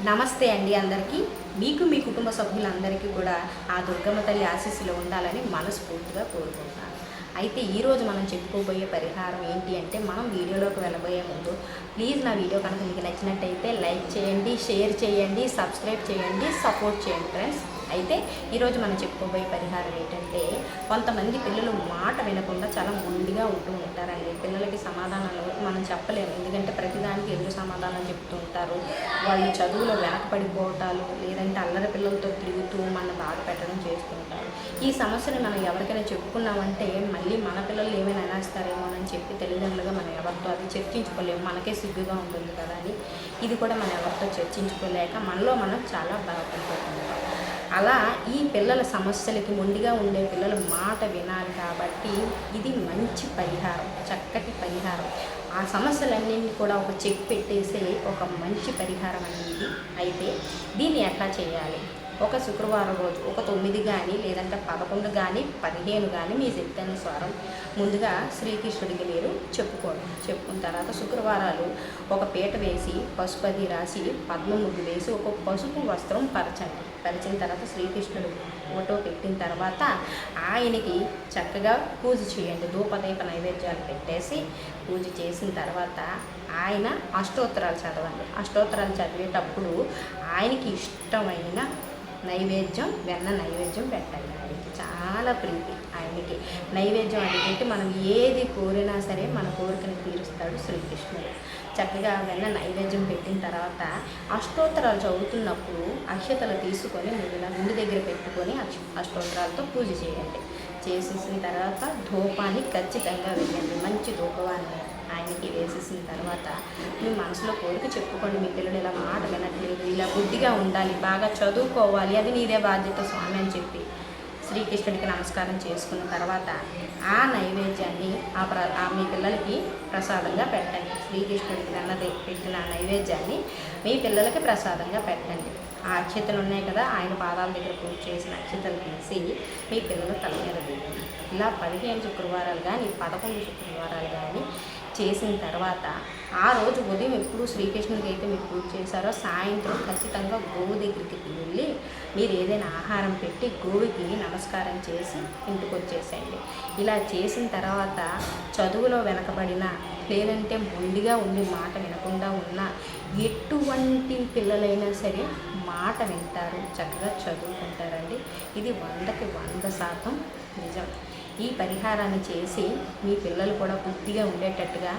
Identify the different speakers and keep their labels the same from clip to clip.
Speaker 1: నమస్తే అండి అందరికీ. మీకు మీ కుటుంబ సభ్యులందరికీ కూడా ఆ దుర్గమ్మ తల్లి ఆశీస్సులు ఉండాలని మనస్ఫూర్తిగా కోరుకుంటున్నాను. అయితే ఈరోజు మనం చెప్పుకోబోయే పరిహారం ఏంటి అంటే, మనం వీడియోలోకి వెళ్ళబోయే ముందు ప్లీజ్ నా వీడియో కనుక మీకు నచ్చినట్టయితే లైక్ చేయండి, షేర్ చేయండి, సబ్స్క్రైబ్ చేయండి, సపోర్ట్ చేయండి ఫ్రెండ్స్. అయితే ఈరోజు మనం చెప్పుకోబోయే పరిహారం ఏంటంటే, కొంతమంది పిల్లలు మాట వినకుండా చాలా మొండిగా ఉంటూ ఉంటారండి. పిల్లలకి సమాధానాలు మనం చెప్పలేము, ఎందుకంటే ప్రతిదానికి ఎదురు సమాధానం చెప్తూ ఉంటారు. వాళ్ళు చదువులో వెనకపడిపోవటాలు, లేదంటే అల్లరి పిల్లలతో తిరుగుతూ మన బాధ పెట్టడం చేస్తూ ఉంటారు. ఈ సమస్యను మనం ఎవరికైనా చెప్పుకున్నామంటే మళ్ళీ మన పిల్లలు ఏమైనా అనేస్తారేమో అని చెప్పి తల్లిదండ్రులుగా మనం ఎవరితో అది చర్చించుకోలేము, మనకే సిగ్గుగా ఉంటుంది కదా అని ఇది కూడా మనం ఎవరితో చర్చించుకోలేక మనలో మనం చాలా బాధపడిపోతుంటాం. అలా ఈ పిల్లల సమస్యలకి మొండిగా ఉండే పిల్లలు మాట వినాలి కాబట్టి ఇది మంచి పరిహారం, చక్కటి పరిహారం. ఆ సమస్యలన్నింటినీ కూడా ఒక చెక్ పెట్టేసే ఒక మంచి పరిహారం అనేది. అయితే దీన్ని ఎట్లా చేయాలి? ఒక శుక్రవారం రోజు ఒక 9 కానీ, లేదంటే 11 కానీ, 15 కానీ మీ శక్తానుసారం ముందుగా శ్రీకృష్ణుడికి మీరు చెప్పుకున్న తర్వాత శుక్రవారాలు ఒక పీట వేసి పసుపు అది రాసి పద్మ ముగ్గు వేసి ఒక పసుపు వస్త్రం పరిచిన తర్వాత శ్రీకృష్ణుడు ఫోటో పెట్టిన తర్వాత ఆయనకి చక్కగా పూజ చేయండి. ధూపదీప నైవేద్యాలు పెట్టేసి పూజ చేసిన తర్వాత ఆయన అష్టోత్తరాలు చదవండి. అష్టోత్తరాలు చదివేటప్పుడు ఆయనకి ఇష్టమైన నైవేద్యం, వెన్న నైవేద్యం పెట్టండి. ఆయనకి చాలా ప్రీతి. ఆయనకి నైవేద్యం అడిగితే మనం ఏది కోరినా సరే మన కోరికను తీరుస్తాడు శ్రీకృష్ణుడు. చక్కగా వెన్న నైవేద్యం పెట్టిన తర్వాత అష్టోత్తరాలు చదువుతున్నప్పుడు అక్షతలు తీసుకొని ముందు దగ్గర పెట్టుకొని అష్టోత్తరాలతో పూజ చేయండి. చేసేసిన తర్వాత ధూపాన్ని ఖచ్చితంగా వేయండి. మంచి ధూపవాన్ని ఆయనకి వేసేసిన తర్వాత మీ మనసులో కోరిక చెప్పుకోండి. మీ పిల్లలు ఇలా మాట వినట్లేదు, ఇలా బుద్ధిగా ఉండాలి, బాగా చదువుకోవాలి, అది నీదే బాధ్యత స్వామి అని చెప్పి శ్రీకృష్ణుడికి నమస్కారం చేసుకున్న తర్వాత ఆ నైవేద్యాన్ని మీ పిల్లలకి ప్రసాదంగా పెట్టండి. శ్రీకృష్ణుడికి అన్నది పెట్టిన నైవేద్యాన్ని మీ పిల్లలకి ప్రసాదంగా పెట్టండి. ఆ అక్షతలు ఉన్నాయి కదా, ఆయన పాదాల దగ్గర పూజ చేసిన అక్షతలు తీసి మీ పిల్లల తల మీద వేయండి. ఇలా 15 శుక్రవారాలు కానీ 11 శుక్రవారాలు కానీ చేసిన తర్వాత ఆ రోజు ఉదయం ఎప్పుడు శ్రీకృష్ణుడికి అయితే మీరు పూజ చేశారో సాయంత్రం ఖచ్చితంగా గోవు దగ్గరికి వెళ్ళి మీరు ఏదైనా ఆహారం పెట్టి గోవుకి నమస్కారం చేసి ఇంటికి వచ్చేసేయండి. ఇలా చేసిన తర్వాత చదువులో వెనకబడిన, లేదంటే మొండిగా ఉండి మాట వినకుండా ఉన్న ఎటువంటి పిల్లలైనా సరే మాట వింటారు, చక్కగా చదువుకుంటారండి. ఇది 100కి 100% నిజం. ఈ పరిహారాన్ని చేసి మీ పిల్లలు కూడా బుద్ధిగా ఉండేటట్టుగా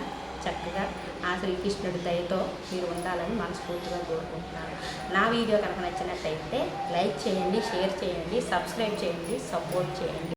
Speaker 1: చక్కగా ఆ శ్రీకృష్ణుడి దయతో మీరు ఉండాలని మనస్ఫూర్తిగా కోరుకుంటున్నాను. నా వీడియో కనుక నచ్చినట్టయితే లైక్ చేయండి, షేర్ చేయండి, సబ్స్క్రైబ్ చేయండి, సపోర్ట్ చేయండి.